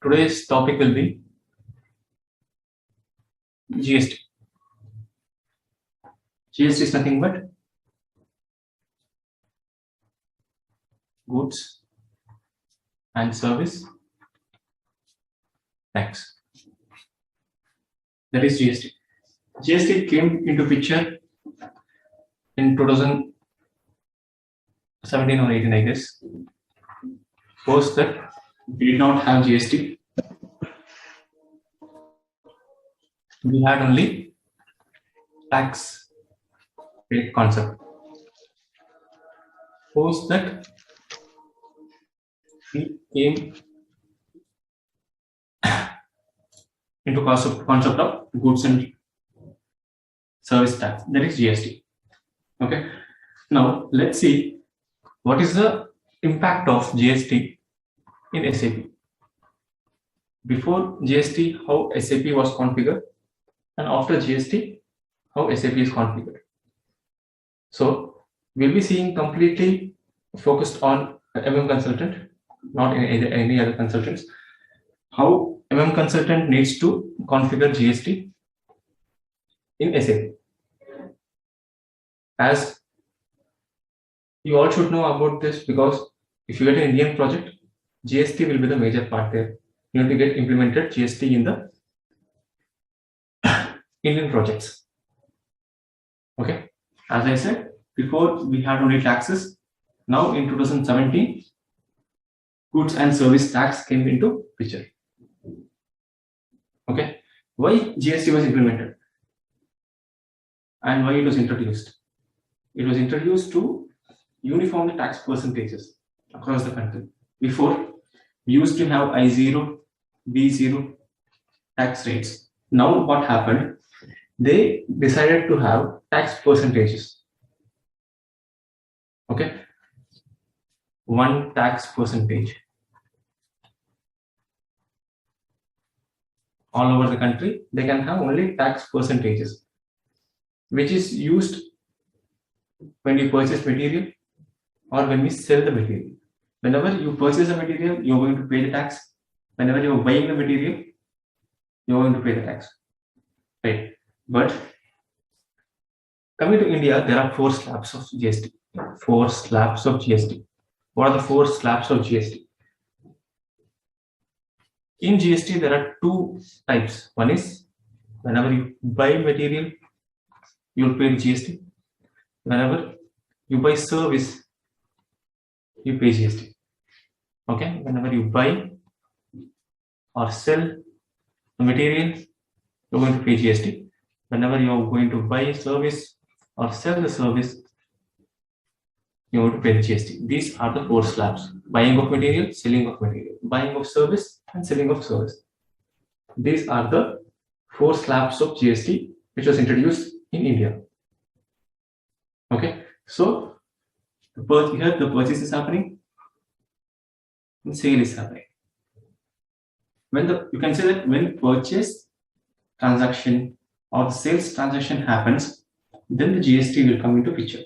Today's topic will be GST. GST is nothing but goods and service tax. That is GST. GST came into picture in 2017 or 18, I guess. Post that we did not have GST. We had only tax rate concept. Post that we came into concept of goods and service tax, that is GST. Okay. Now let's see what is the impact of GST in SAP. Before GST, how SAP was configured, and after GST, how SAP is configured. So we'll be seeing completely focused on consultant, not in any other consultants. How consultant needs to configure GST in SAP. As you all should know about this, because if you get an Indian project, GST will be the major part there. You need to get implemented GST in the Indian projects. Okay, as I said before, we had only taxes. Now in 2017, goods and service tax came into picture. Okay, why GST was implemented and why it was introduced? It was introduced to uniform the tax percentages across the country. Before, we used to have I0, B0 tax rates. Now what happened? They decided to have tax percentages. Okay, one tax percentage. All over the country, they can have only tax percentages, which is used when you purchase material or when we sell the material. Whenever you purchase a material, you're going to pay the tax. Whenever you're buying the material, you're going to pay the tax. Right? But coming to India, there are 4 slabs of GST. 4 slabs of GST. What are the 4 slabs of GST? In GST, there are 2 types. One is whenever you buy material, you'll pay GST. Whenever you buy service, you pay GST. Okay, whenever you buy or sell the material, you're going to pay GST. Whenever you're going to buy a service or sell the service, you're going to pay the GST. These are the 4 slabs: buying of material, selling of material, buying of service, and selling of service. These are the 4 slabs of GST which was introduced in India. Okay, so here the purchase is happening, and sale is happening. You can say that when purchase transaction or sales transaction happens, then the GST will come into picture.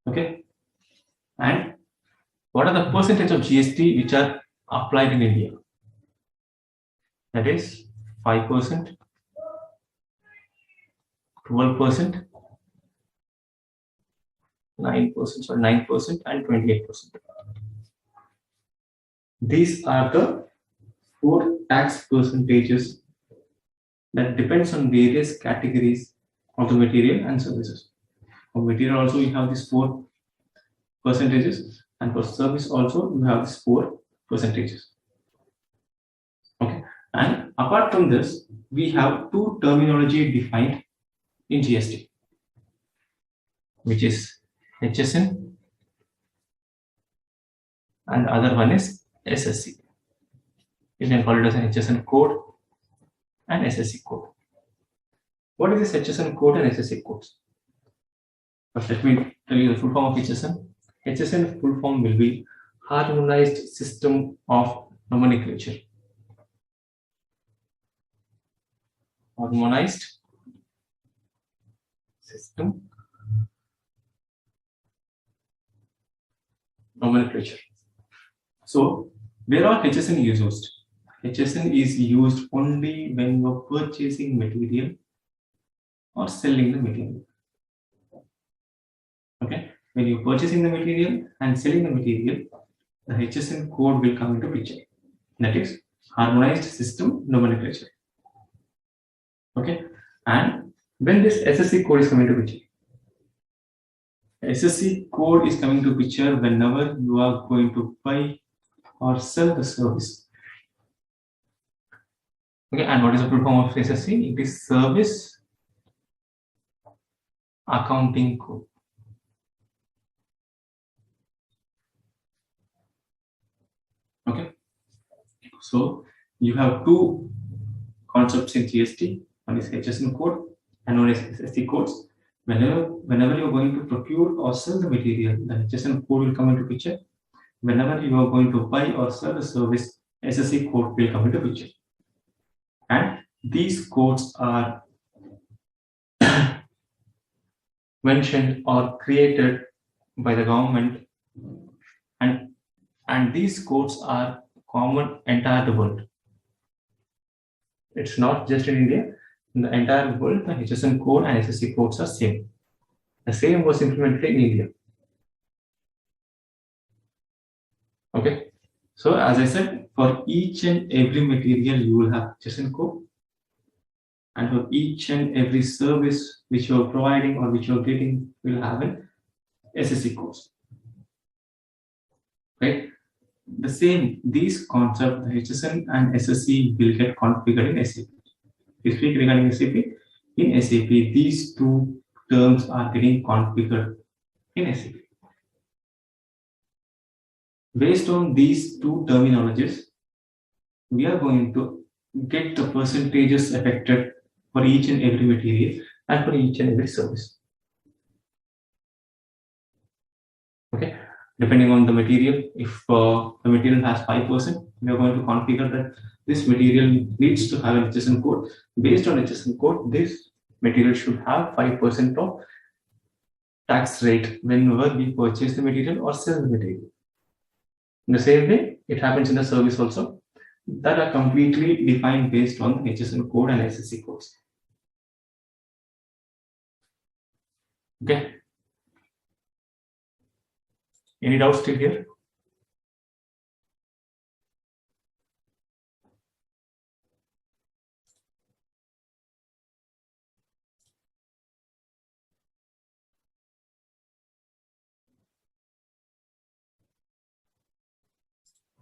Okay, and what are the percentage of GST which are applied in India? That is 5%, 12%, 9%, and 28%. These are the 4 tax percentages that depends on various categories of the material and services. For material also you have these 4 percentages, and for service also you have these 4 percentages. Okay, and apart from this, we have 2 terminology defined in GST, which is HSN and other one is SSC. You can call it as an HSN code and SSC code. What is this HSN code and SSC codes? First, let me tell you the full form of HSN. HSN full form will be Harmonized System of Nomenclature. Harmonized System Nomenclature. So Where are HSN is used? HSN is used only when you're purchasing material or selling the material. Okay, when you're purchasing the material and selling the material, the HSN code will come into picture. That is harmonized system nomenclature. Okay, and when this SSC code is coming to picture, SSC code is coming to picture whenever you are going to buy or sell the service. Okay, and what is the full form of SSC? It is Service Accounting Code. Okay, so you have two concepts in GST. One is HSN code and one is SSC codes. Whenever you're going to procure or sell the material, the HSN code will come into picture. Whenever you are going to buy or sell the service, SSC code will come into picture. And these codes are mentioned or created by the government, and these codes are common entire the world. It's not just in India. In the entire world, the HSN code and SSC codes are same. The same was implemented in India. Okay. So as I said, for each and every material, you will have HSN code. And for each and every service which you are providing or which you are getting, will have an SSC codes. Right? The same, these concepts, the HSN and SSC will get configured in SAP. If we speak regarding SAP, in SAP, these two terms are getting configured in SAP. Based on these two terminologies, we are going to get the percentages affected for each and every material and for each and every service. Okay, depending on the material, if the material has 5%, we are going to configure that this material needs to have an HSN code. Based on HSN code, this material should have 5% of tax rate whenever we purchase the material or sell the material. In the same way, it happens in the service also, that are completely defined based on the HSN code and SSC codes. Okay. Any doubts still here?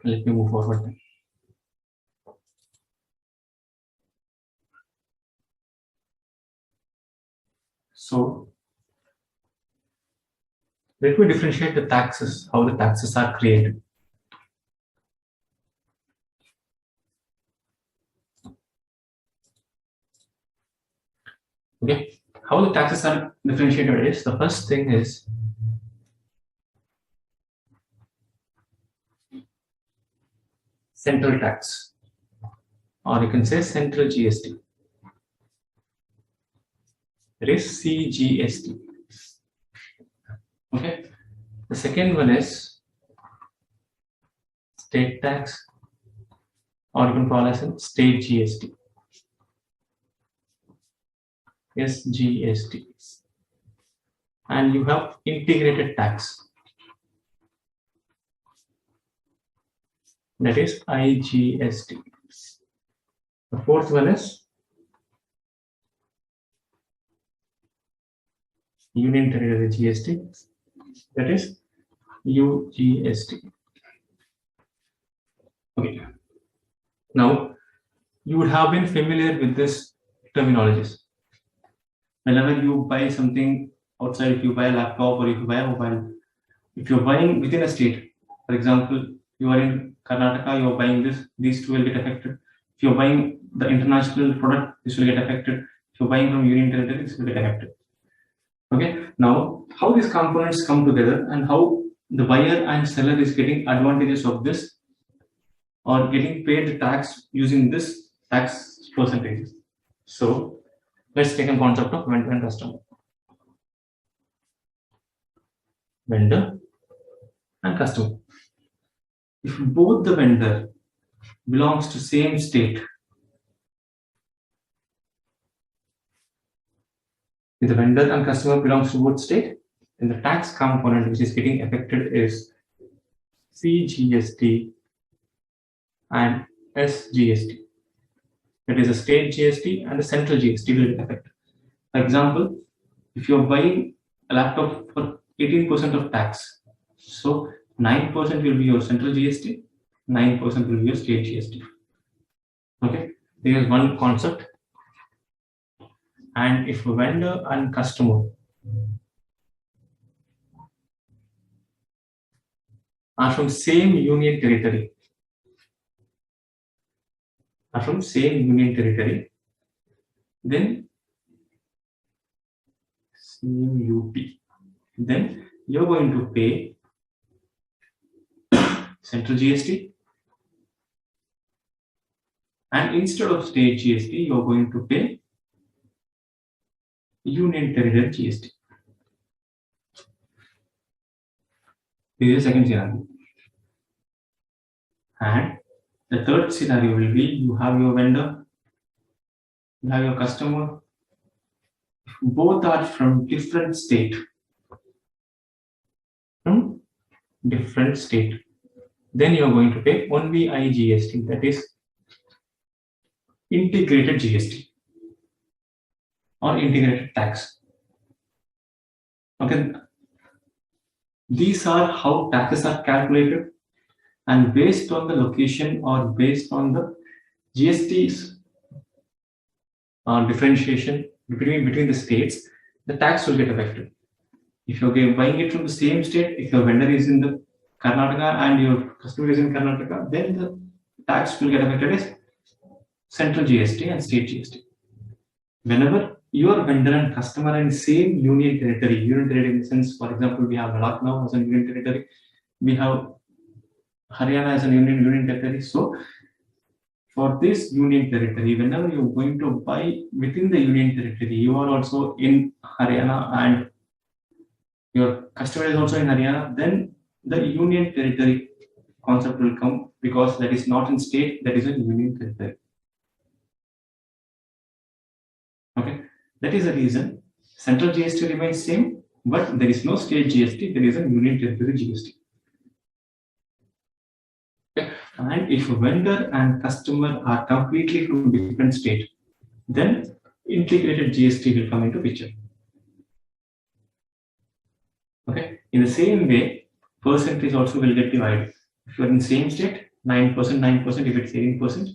Let me move forward. So let me differentiate the taxes, how the taxes are created. Okay, how the taxes are differentiated is, the first thing is central tax, or you can say central GST. There is CGST. Okay, the second one is state tax, or you can call as a state GST. SGST. And you have integrated tax, that is IGST. The fourth one is Union Territory GST, that is UGST. Okay. Now, you would have been familiar with this terminologies. Whenever you buy something outside, if you buy a laptop or if you buy a mobile, if you're buying within a state, for example, you are in Karnataka, you are buying this, these two will get affected. If you're buying the international product, this will get affected. If you're buying from Union Territory, this will get affected. Okay, now how these components come together and how the buyer and seller is getting advantages of this or getting paid the tax using this tax percentages. So let's take a concept of vendor and customer. Vendor and customer. if both the vendor belongs to same state, if the vendor and customer belongs to both state, then the tax component which is getting affected is CGST and SGST. That is a state GST and the central GST will get affected. For example, if you are buying a laptop for 18% of tax, so 9% will be your central GST, 9% will be your state GST. Okay, there is one concept. And if a vendor and customer are from same union territory, then same UP, then you're going to pay central GST, and instead of state GST, you're going to pay union territory GST. This is the second scenario. And the third scenario will be you have your vendor, you have your customer, both are from different state. Then you are going to pay only IGST, that is integrated GST or integrated tax. Okay, these are how taxes are calculated, and based on the location or based on the GST's differentiation between the states, the tax will get affected. If you're buying it from the same state, if your vendor is in the Karnataka and your customer is in Karnataka, then the tax will get affected as central GST and state GST. Whenever your vendor and customer are in the same union territory in the sense, for example, we have Ladakh now as a union territory, we have Haryana as a union territory. So for this union territory, whenever you're going to buy within the union territory, you are also in Haryana and your customer is also in Haryana, then the union territory concept will come, because that is not in state, that is a union territory. Okay, that is the reason central GST remains same, but there is no state GST, there is a union territory GST. Okay. And if a vendor and customer are completely from different state, then integrated GST will come into picture. Okay, in the same way, percentage also will get divided. If you are in the same state, 9%, if it's 18%.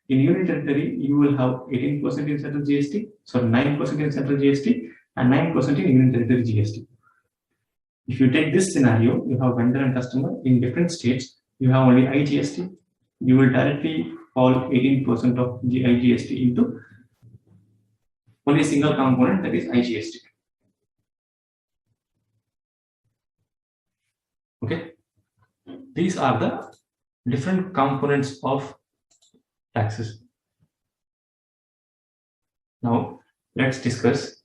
In union territory, you will have 18% in central GST, sorry, 9% in central GST and 9% in union territory GST. If you take this scenario, you have vendor and customer in different states, you have only IGST, you will directly fall 18% of the IGST into only a single component, that is IGST. Okay, these are the different components of taxes. Now let's discuss.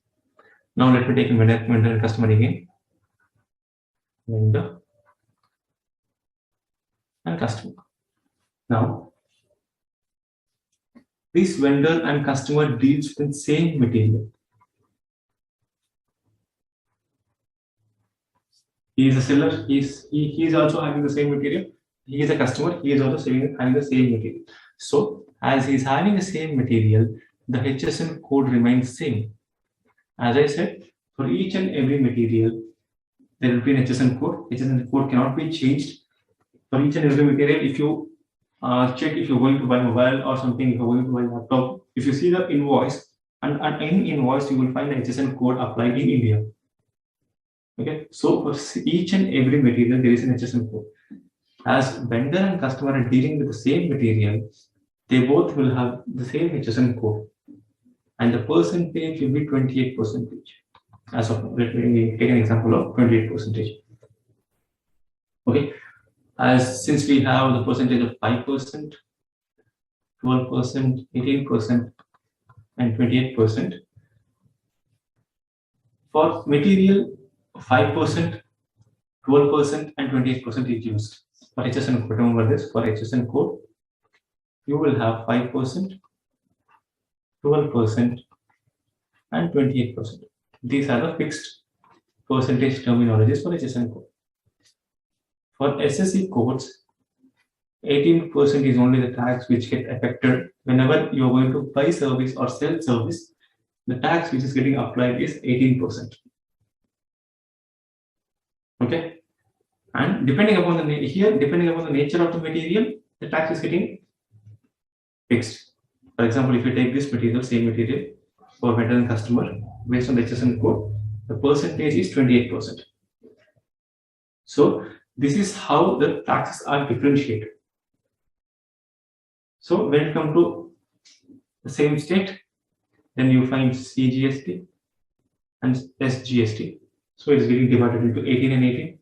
Now let me take vendor and customer again. Vendor and customer. Now this vendor and customer deals with the same material. He is a seller, he is also having the same material. He is a customer, he is also having the same material. So as he is having the same material, the HSN code remains same. As I said, for each and every material, there will be an HSN code. HSN code cannot be changed. For each and every material, if you check, if you're going to buy mobile or something, if you're going to buy laptop, if you see the invoice, and in invoice, you will find the HSN code applied in India. Okay, so for each and every material, there is an HSN code. As vendor and customer are dealing with the same material, they both will have the same HSN code, and the percentage will be 28%. As of, let me take an example of 28%. Okay, since we have the percentage of 5%, 12%, 18%, and 28%. For material 5%, 12% and 28% is used. For HSN code, remember this, for HSN code, you will have 5%, 12%, and 28%. These are the fixed percentage terminologies for HSN code. For SSE codes, 18% is only the tax which get affected whenever you are going to buy service or sell service. The tax which is getting applied is 18%. Okay, and depending upon the nature of the material, the tax is getting fixed. For example, if you take this material, same material for veteran customer, based on the HSN code, the percentage is 28%. So this is how the taxes are differentiated. So when it comes to the same state, then you find CGST and SGST. So it's getting divided into 18 and 18.